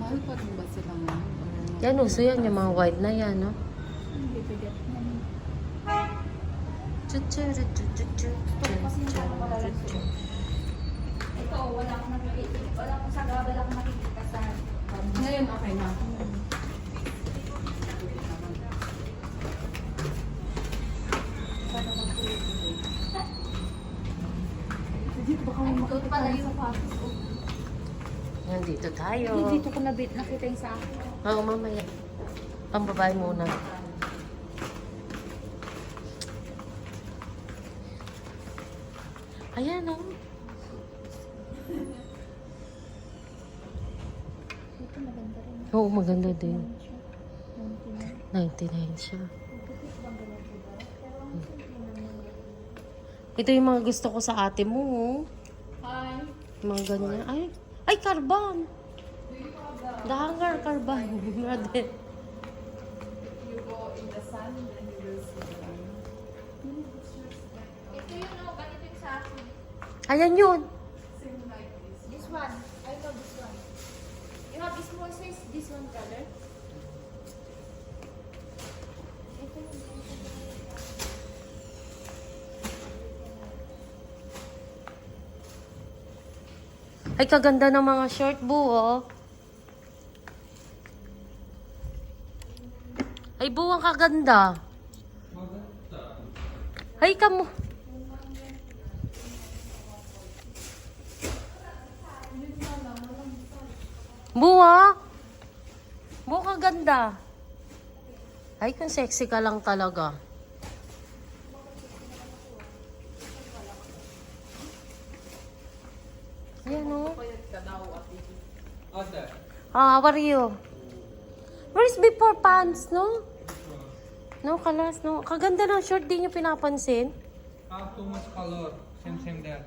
Mahal pa rin ba sila ngayon? Yan, uso yan. Yung mga white na yan, no? Hindi bigat na. Ito, wala akong nakikita. Wala akong makikita sa... Ngayon, okay na. Ay, ito pala yung sapatos. Nandito tayo. Dito ko nakita yung sa akin. Oo, mamaya. Pambabae muna. Ayan, oh. Ito maganda rin. Oo, maganda din. 99. 99 siya. Ito yung mga gusto ko sa ate mo, oh. Hi. Yung mga ganyan. Ay, karban. The hanger, karban. Brother. You go in the sun, then you will see the sun. Ito yung ganito yung sa akin. Ayan yun. Same like this. This one. I love this one. You have a small size, this one color. Ito yung Ay, kaganda ng mga short, Bu, oh. Ay, Bu, ang kaganda. Ay, kamo. Bu, ah. Bu, kaganda. Ay, kung sexy ka lang talaga. Ayan, oh. Payat ka daw, ate. How are you? Where's before pants, no? No, kalas, no? Kaganda ng short, di nyo pinapansin. Too much color. Same there.